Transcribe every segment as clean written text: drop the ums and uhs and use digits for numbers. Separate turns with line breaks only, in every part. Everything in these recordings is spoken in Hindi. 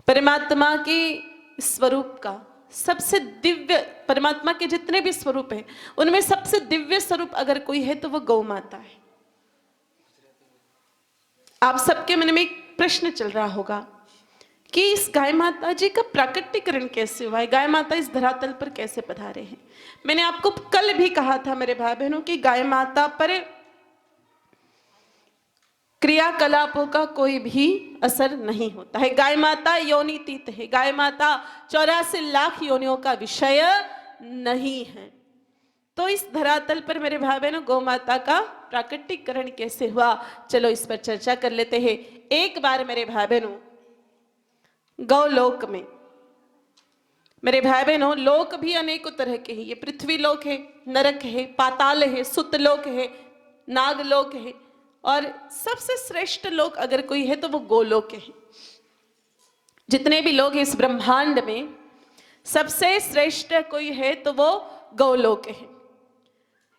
परमात्मा के स्वरूप का सबसे दिव्य, परमात्मा के जितने भी स्वरूप हैं उनमें सबसे दिव्य स्वरूप अगर कोई है तो वो गौ माता है। आप सबके मन में एक प्रश्न चल रहा होगा कि इस गाय माता जी का प्राकट्यकरण कैसे हुआ है, गाय माता इस धरातल पर कैसे पधारे हैं। मैंने आपको कल भी कहा था मेरे भाई बहनों कि गाय माता पर क्रियाकलापों का कोई भी असर नहीं होता है। गाय माता योनितीत है, गाय माता 84 लाख योनियों का विषय नहीं है। तो इस धरातल पर मेरे भाई बहनों गौ माता का प्राकट्यकरण कैसे हुआ, चलो इस पर चर्चा कर लेते हैं। एक बार मेरे भाई बहनों गौलोक में, मेरे भाई बहनों लोक भी अनेकों तरह के हैं। ये पृथ्वी लोक है, नरक है, पाताल है, सुतलोक है, नागलोक है, और सबसे श्रेष्ठ लोक अगर कोई है तो वो गोलोक है। जितने भी लोग इस ब्रह्मांड में सबसे श्रेष्ठ कोई है तो वो गौलोक है।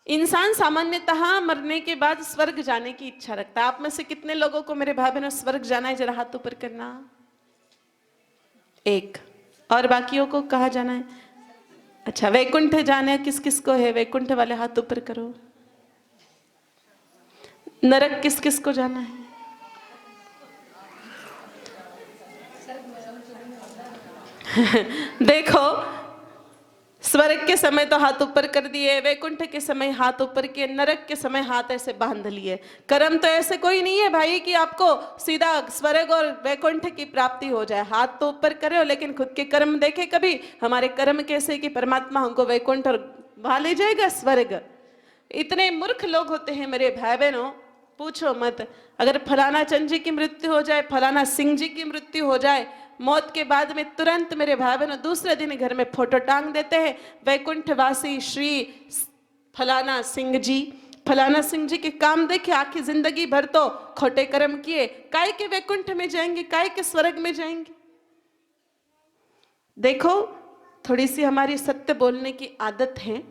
इंसान सामान्यतः मरने के बाद स्वर्ग जाने की इच्छा रखता है। आप में से कितने लोगों को मेरे भाई बहनों स्वर्ग जाना है, जरा हाथ ऊपर करना। एक। और बाकियों को कहाँ जाना है? अच्छा, वैकुंठ जाना है किस किस को है? वैकुंठ वाले हाथ ऊपर करो। नरक किस किस को जाना है? देखो, स्वर्ग के समय तो हाथ ऊपर कर दिए, वैकुंठ के समय हाथ ऊपर किए, नरक के समय हाथ ऐसे बांध लिए। कर्म तो ऐसे कोई नहीं है भाई कि आपको सीधा स्वर्ग और वैकुंठ की प्राप्ति हो जाए। हाथ तो ऊपर करे हो लेकिन खुद के कर्म देखे कभी। हमारे कर्म कैसे कि परमात्मा हमको वैकुंठ और वहां ले जाएगा स्वर्ग। इतने मूर्ख लोग होते हैं मेरे भाई बहनों, पूछो मत। अगर फलाना चंद जी की मृत्यु हो जाए, फलाना सिंह जी की मृत्यु हो जाए, मौत के बाद में तुरंत मेरे भाई बहनों दूसरे दिन घर में फोटो टांग देते हैं, वैकुंठवासी श्री फलाना सिंह जी। फलाना सिंह जी के काम देखे, आखिर जिंदगी भर तो खोटे कर्म किए, काय के वैकुंठ में जाएंगे, काय के स्वर्ग में जाएंगे। देखो, थोड़ी सी हमारी सत्य बोलने की आदत है।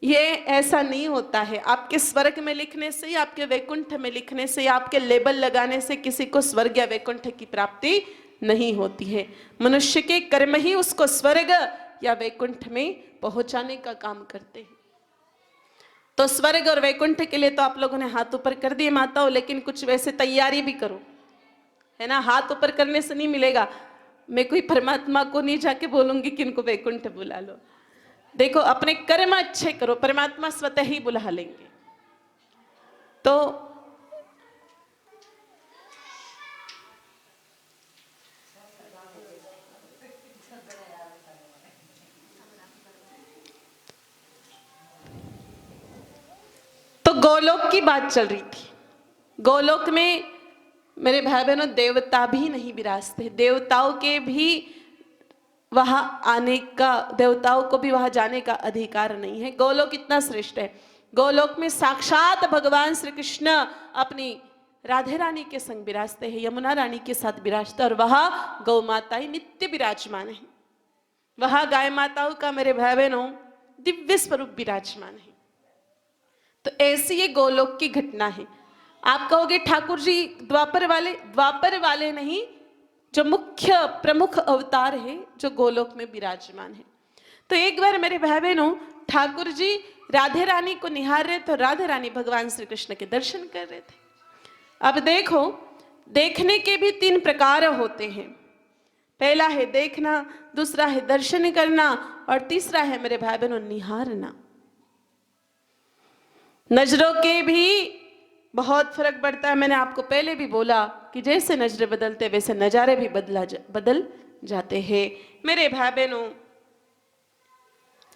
ये ऐसा नहीं होता है आपके स्वर्ग में लिखने से या आपके वैकुंठ में लिखने से या आपके लेबल लगाने से किसी को स्वर्ग या वैकुंठ की प्राप्ति नहीं होती है। मनुष्य के कर्म ही उसको स्वर्ग या वैकुंठ में पहुंचाने का काम करते हैं। तो स्वर्ग और वैकुंठ के लिए तो आप लोगों ने हाथ ऊपर कर दिए माताओं, लेकिन कुछ वैसे तैयारी भी करो, है ना। हाथ ऊपर करने से नहीं मिलेगा। मैं कोई परमात्मा को नहीं जाके बोलूंगी कि इनको वैकुंठ बुला लो। देखो, अपने कर्म अच्छे करो, परमात्मा स्वतः ही बुला लेंगे। तो गोलोक की बात चल रही थी। गोलोक में मेरे भाई बहनों देवता भी नहीं विराजते, देवताओं के भी वहां आने का, देवताओं को भी वहां जाने का अधिकार नहीं है। गोलोक कितना श्रेष्ठ है। गोलोक में साक्षात भगवान श्री कृष्ण अपनी राधे रानी के संग विराजते हैं, यमुना रानी के साथ विराजते, और वहां गौ माताएं नित्य विराजमान है। वहां गाय माताओं का मेरे भाई बहनों दिव्य स्वरूप विराजमान है। तो ऐसी ये गोलोक की घटना है। आप कहोगे ठाकुर जी द्वापर वाले नहीं, जो मुख्य प्रमुख अवतार है जो गोलोक में विराजमान है। तो एक बार मेरे भाई बहनों ठाकुर जी राधे रानी को निहार रहे थे, राधे रानी भगवान श्री कृष्ण के दर्शन कर रहे थे। अब देखो, देखने के भी 3 प्रकार होते हैं। पहला है देखना, दूसरा है दर्शन करना, और तीसरा है मेरे भाई बहनों निहारना। नजरों के भी बहुत फर्क पड़ता है। मैंने आपको पहले भी बोला कि जैसे नजरें बदलते वैसे नजारे भी बदल जाते हैं। मेरे भाई बहनों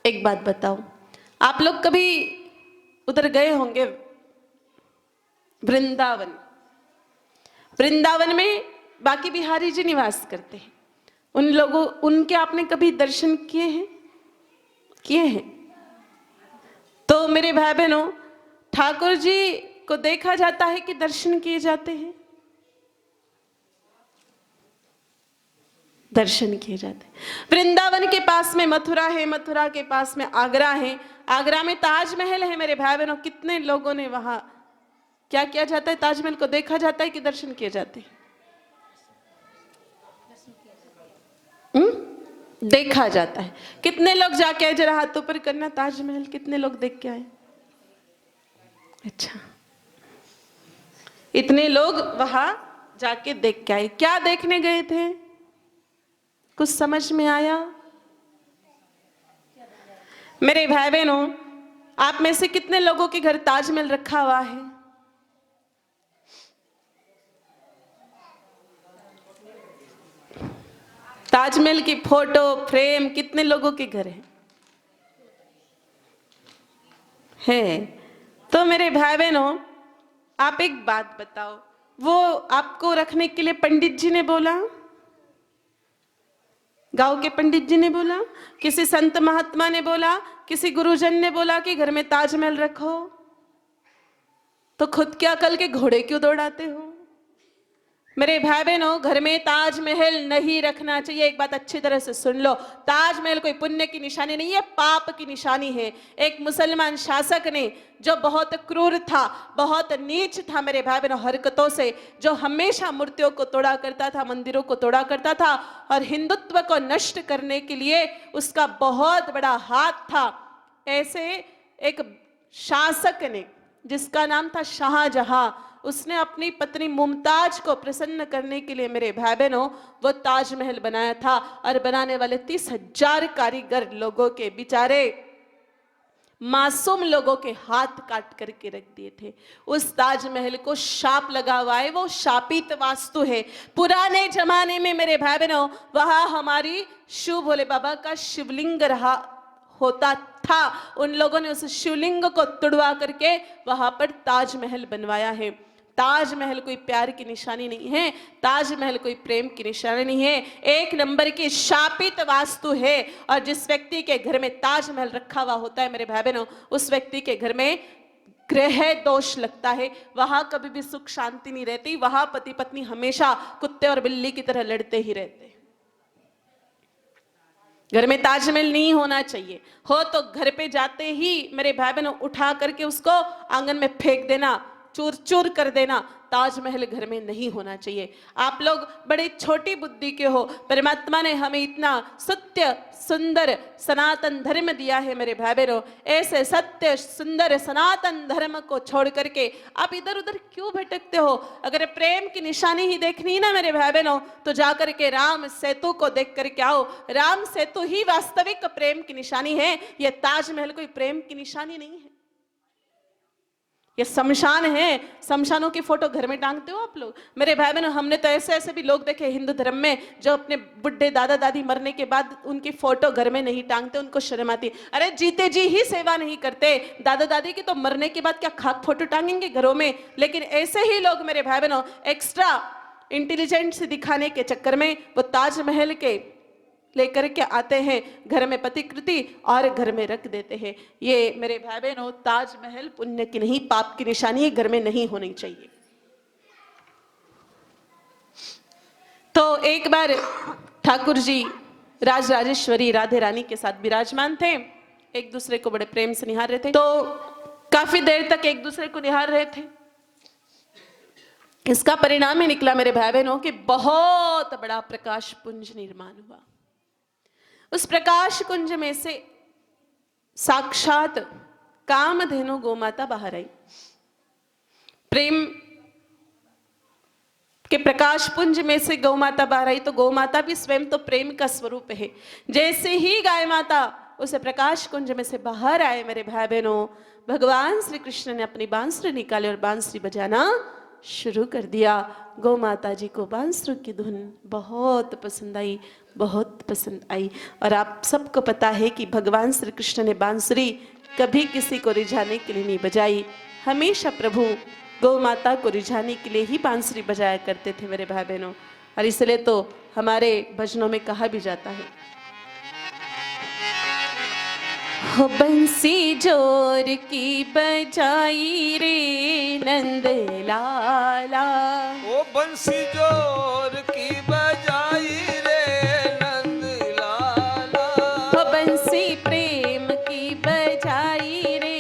एक बात बताओ, आप लोग कभी उधर गए होंगे वृंदावन। वृंदावन में बाकी बिहारी जी निवास करते हैं। उनके आपने कभी दर्शन किए हैं? तो मेरे भाई बहनों ठाकुर जी को देखा जाता है कि दर्शन किए जाते हैं? दर्शन किए जाते हैं। वृंदावन के पास में मथुरा है, मथुरा के पास में आगरा है, आगरा में ताजमहल है। मेरे भाई बहनों कितने लोगों ने वहां क्या किया जाता है? ताजमहल को देखा जाता है कि दर्शन किए जाते हैं? देखा जाता है। कितने लोग जाके आए, जरा हाथों पर करना, ताजमहल कितने लोग देख के आए? अच्छा, इतने लोग वहां जाके देख के आए। क्या देखने गए थे? कुछ समझ में आया? मेरे भाई बहनों, आप में से कितने लोगों के घर ताजमहल रखा हुआ है? ताजमहल की फोटो फ्रेम कितने लोगों के घर है? तो मेरे भाई बहनों, आप एक बात बताओ, वो आपको रखने के लिए पंडित जी ने बोला? गांव के पंडित जी ने बोला? किसी संत महात्मा ने बोला? किसी गुरुजन ने बोला कि घर में ताजमहल रखो? तो खुद क्या कल के घोड़े क्यों दौड़ाते हो? मेरे भाई बहनों, घर में ताजमहल नहीं रखना चाहिए। एक बात अच्छी तरह से सुन लो, ताजमहल कोई पुण्य की निशानी नहीं है, पाप की निशानी है। एक मुसलमान शासक ने, जो बहुत क्रूर था, बहुत नीच था मेरे भाई बहनों हरकतों से, जो हमेशा मूर्तियों को तोड़ा करता था, मंदिरों को तोड़ा करता था, और हिंदुत्व को नष्ट करने के लिए उसका बहुत बड़ा हाथ था। ऐसे एक शासक ने, जिसका नाम था शाहजहां, उसने अपनी पत्नी मुमताज को प्रसन्न करने के लिए मेरे भाई बहनों वो ताजमहल बनाया था। और बनाने वाले 30,000 कारीगर लोगों के, बेचारे मासूम लोगों के हाथ काट करके रख दिए थे। उस ताजमहल को शाप लगा हुआ है, वो शापित वास्तु है। पुराने जमाने में मेरे भाई बहनों वहां हमारी शिव भोले बाबा का शिवलिंग रहा होता था। उन लोगों ने उस शिवलिंग को तुड़वा करके वहां पर ताजमहल बनवाया है। ताजमहल कोई प्यार की निशानी नहीं है, ताजमहल कोई प्रेम की निशानी नहीं है, एक नंबर की शापित वास्तु है। और जिस व्यक्ति के घर में ताजमहल रखा हुआ होता है मेरे भाई बहनों, उस व्यक्ति के घर में ग्रह दोष लगता है। वहां कभी भी सुख शांति नहीं रहती, वहां पति पत्नी हमेशा कुत्ते और बिल्ली की तरह लड़ते ही रहते। घर में ताजमहल नहीं होना चाहिए। हो तो घर पे जाते ही मेरे भाई बहनों उठा करके उसको आंगन में फेंक देना, चूर चूर कर देना। ताजमहल घर में नहीं होना चाहिए। आप लोग बड़े छोटी बुद्धि के हो, परमात्मा ने हमें इतना सत्य सुंदर सनातन धर्म दिया है मेरे भाई बहनों। ऐसे सत्य सुंदर सनातन धर्म को छोड़ करके आप इधर उधर क्यों भटकते हो? अगर प्रेम की निशानी ही देखनी है ना मेरे भाई बहनों, तो जाकर के राम सेतु को देख करके आओ। राम सेतु ही वास्तविक प्रेम की निशानी है। यह ताजमहल कोई प्रेम की निशानी नहीं है, ये शमशान है। शमशानों की फोटो घर में टांगते हो आप लोग? मेरे भाई बहनों, हमने तो ऐसे ऐसे भी लोग देखे हिंदू धर्म में जो अपने बुढ़े दादा दादी मरने के बाद उनकी फोटो घर में नहीं टांगते, उनको शर्म आती। अरे जीते जी ही सेवा नहीं करते, दादा दादी की तो मरने के बाद क्या खाक फोटो टांगेंगे घरों में? लेकिन ऐसे ही लोग मेरे भाई बहनों एक्स्ट्रा इंटेलिजेंट से दिखाने के चक्कर में वो ताजमहल के लेकर के आते हैं, घर में प्रतिकृति और घर में रख देते हैं। ये मेरे भाई बहनों ताजमहल पुण्य की नहीं, पाप की निशानी घर में नहीं होनी चाहिए। तो एक बार ठाकुर जी राज राजेश्वरी राधे रानी के साथ विराजमान थे, एक दूसरे को बड़े प्रेम से निहार रहे थे। तो काफी देर तक एक दूसरे को निहार रहे थे। इसका परिणाम ही निकला मेरे भाई बहनों कि बहुत बड़ा प्रकाश पुंज निर्माण हुआ। उस प्रकाश कुंज में से साक्षात कामधेनु गोमाता बाहर आई। प्रेम के प्रकाश पुंज में से गौमाता बाहर आई, तो गौमाता भी स्वयं तो प्रेम का स्वरूप है। जैसे ही गाय माता उस प्रकाश कुंज में से बाहर आए मेरे भाई बहनों, भगवान श्री कृष्ण ने अपनी बांसुरी निकाली और बांसुरी बजाना शुरू कर दिया। गौ माता जी को बांसुरी की धुन बहुत पसंद आई, बहुत पसंद आई। और आप सबको पता है कि भगवान श्री कृष्ण ने बांसुरी कभी किसी को रिझाने के लिए नहीं बजाई, हमेशा प्रभु गौ माता को रिझाने के लिए ही बांसुरी बजाया करते थे मेरे भाई बहनों। और इसलिए तो हमारे भजनों में कहा भी जाता है, हो बंसी जोर की बजाई रे नंद लाला,
ओ बंसी जोर की बजाई रे नंद लाला,
हो बंसी प्रेम की बजाई रे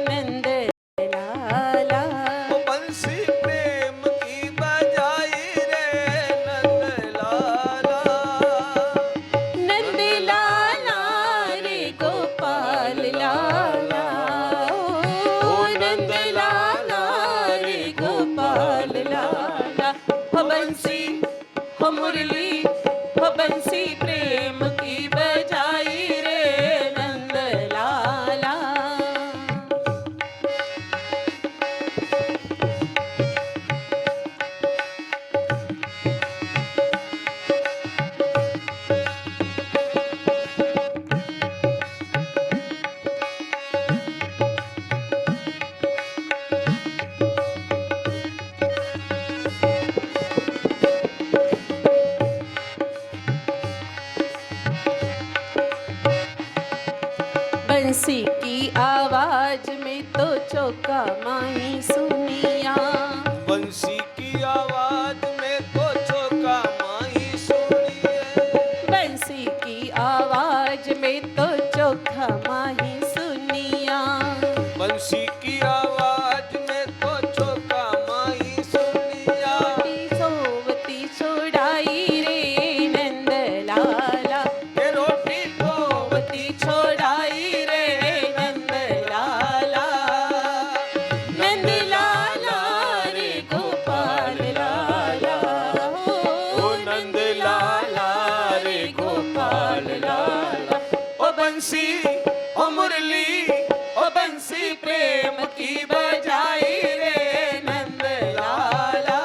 नंद लाला,
ओ बंसी प्रेम की बजाई रे नंद लाला।
मुरली हो बंसी प्रेम की बजाई रे नंद लाला। बंसी की आवाज में तो चौका माही सुनिया।
बंसी की आवाज में तो चौका माही सुनिए।
बंसी की आवाज में तो चौका माही सुनिया।
बंसी की आवाज में तो चौका माही सुनिया।
सोवती छोड़ाई रे नंद लाला।
ये रोटी तो
सोवती छोड़ाई रे नंद लाला। नंद लाला रे गोपाल लाला।
ओ नंद लाला रे गोपाल लाला। ओ बंसी ओ मुरली ओ बंसी प्रेम की बजाई रे नंद लाला।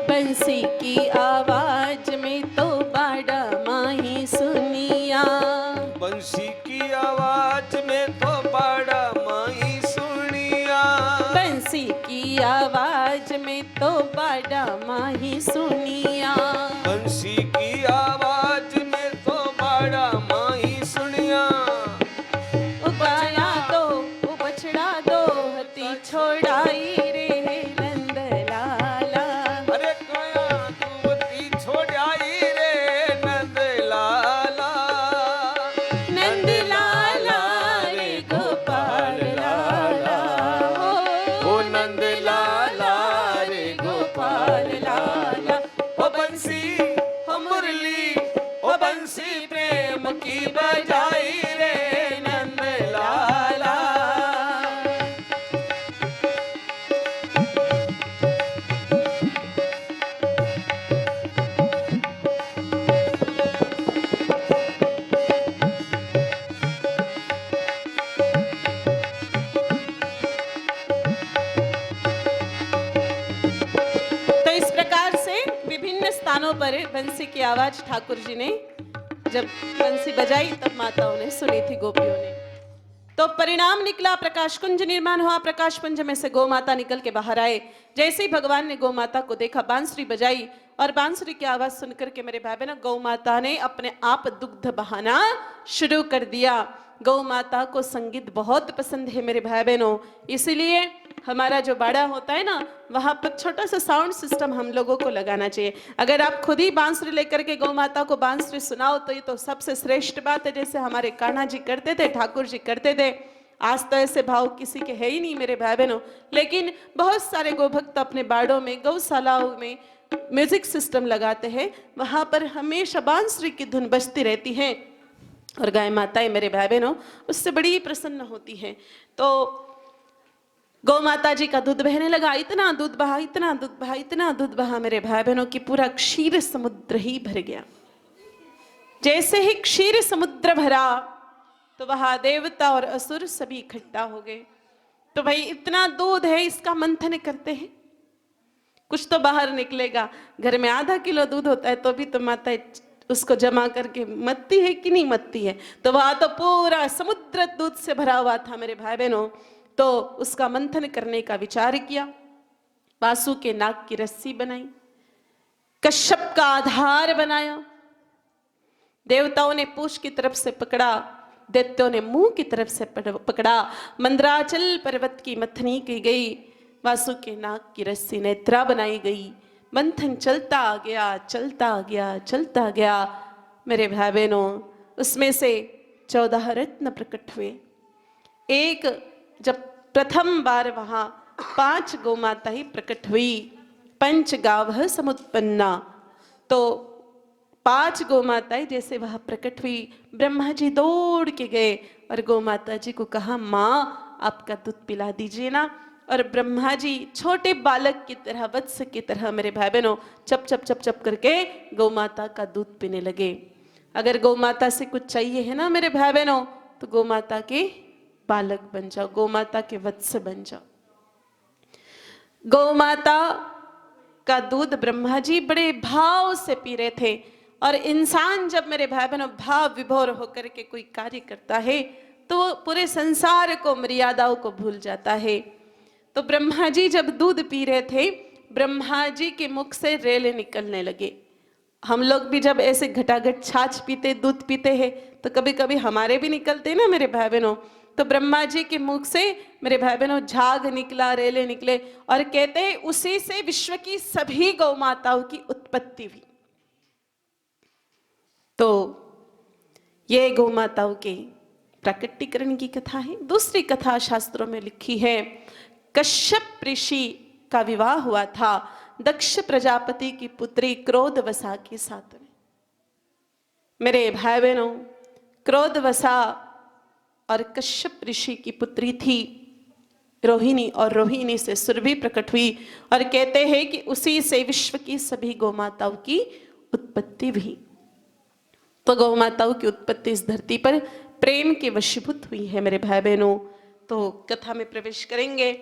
बंसी की आवाज में तो बाड़ा माही सुनिया।
बंसी की आवाज में तो बड़ा माही सुनिया।
बंसी की आवाज में तो बाड़ा माही सुनिया।
बंसी की आवाज में तो बड़ा माही सुनिया।
उबाया दो बछड़ा दो हती छोड़ाई रे नंद लाला।
अरे कया दुवती छोड़ाई रे नंद लाला।
नंद लाला रे गोपाल लाला।
ओ नंद लाला रे
गोपाल लाला।
ओ बंसी ओ मुरली ओ बंसी प्रेम की बजाई रे नंद लाला।
तो इस प्रकार से विभिन्न स्थानों पर बंसी की आवाज ठाकुर जी ने जब बंसी बजाई तब माताओं ने सुनी थी, गोपियों ने। तो परिणाम निकला, प्रकाश कुंज निर्माण हुआ। प्रकाश कुंज में से गौ माता निकल के बाहर आए। जैसे ही भगवान ने गौ माता को देखा, बांसुरी बजाई और बांसुरी की आवाज सुनकर के मेरे भाई बहनों, गौ माता ने अपने आप दुग्ध बहाना शुरू कर दिया। गौ माता को संगीत बहुत पसंद है मेरे भाई बहनों, इसीलिए हमारा जो बाड़ा होता है ना, वहां पर छोटा सा साउंड सिस्टम हम लोगों को लगाना चाहिए। अगर आप खुद ही बांसुरी लेकर के गौ माता को बांसुरी सुनाओ तो ये तो सबसे श्रेष्ठ बात है। जैसे हमारे कान्हा जी करते थे, ठाकुर जी करते थे। आज तो ऐसे भाव किसी के है ही नहीं मेरे भाई बहनों, लेकिन बहुत सारे गोभक्त अपने बाड़ों में, गौशालाओं में म्यूजिक सिस्टम लगाते हैं। वहां पर हमेशा बांसुरी की धुन बजती रहती है और गाय माताएं मेरे भाई बहनों उससे बड़ी प्रसन्न होती हैं। तो गौ माता जी का दूध बहने लगा। इतना दूध बहा, इतना दूध बहा, इतना दूध बहा मेरे भाई बहनों की पूरा क्षीर समुद्र ही भर गया। जैसे ही क्षीर समुद्र भरा तो वहां देवता और असुर सभी इकट्ठा हो गए। तो भाई इतना दूध है, इसका मंथन करते हैं, कुछ तो बाहर निकलेगा। घर में आधा किलो दूध होता है तो भी तो माता उसको जमा करके मत्ती है कि नहीं मत्ती है। तो वहां तो पूरा समुद्र दूध से भरा हुआ था मेरे भाई बहनों। तो उसका मंथन करने का विचार किया। वासु के नाक की रस्सी बनाई, कश्यप का आधार बनाया, देवताओं ने पूंछ की तरफ से पकड़ा, दैत्यों ने मुंह की तरफ से पकड़ा। मंदराचल पर्वत की मथनी की गई, वासु के नाक की रस्सी नेत्रा बनाई गई। मंथन चलता गया, चलता गया, चलता गया मेरे भाई बहनों। उसमें से 14 रत्न प्रकट हुए। एक जब प्रथम बार वहां 5 गौमाता ही प्रकट हुई, पंच गावः समुत्पन्ना, तो 5 गौमाताएं जैसे वह प्रकट हुई, ब्रह्मा जी दौड़ के गए और गौमाता जी को कहा, माँ आपका दूध पिला दीजिए ना। और ब्रह्मा जी छोटे बालक की तरह, वत्स की तरह मेरे भाई बहनों, चप चप चप चप करके गौमाता का दूध पीने लगे। अगर गौमाता से कुछ चाहिए है ना मेरे भाई बहनों, तो गौमाता के बालक बन जाओ, गौमाता के वत्स बन जाओ। गौमाता का दूध ब्रह्मा जी बड़े भाव से पी रहे थे। और इंसान जब मेरे भाई बहनों भाव विभोर होकर के कोई कार्य करता है तो वो पूरे संसार को, मर्यादाओं को भूल जाता है। तो ब्रह्मा जी जब दूध पी रहे थे, ब्रह्मा जी के मुख से रेले निकलने लगे। हम लोग भी जब ऐसे घटाघट छाछ पीते, दूध पीते हैं, तो कभी कभी हमारे भी निकलते हैं ना मेरे भाई बहनों। तो ब्रह्मा जी के मुख से मेरे भाई बहनों झाग निकला, रेले निकले, और कहते हैं उसी से विश्व की सभी गौ माताओं की उत्पत्ति हुई। तो ये गौ माताओं के प्राकट्यकरण की कथा है। दूसरी कथा शास्त्रों में लिखी है, कश्यप ऋषि का विवाह हुआ था दक्ष प्रजापति की पुत्री क्रोधवसा के साथ में। मेरे भाई बहनों, क्रोधवसा और कश्यप ऋषि की पुत्री थी रोहिणी, और रोहिणी से सुरभि प्रकट हुई। और कहते हैं कि उसी से विश्व की सभी गौमाताओं की उत्पत्ति हुई। तो गौमाताओं की उत्पत्ति इस धरती पर प्रेम के वशीभूत हुई है मेरे भाई बहनों। तो कथा में प्रवेश करेंगे।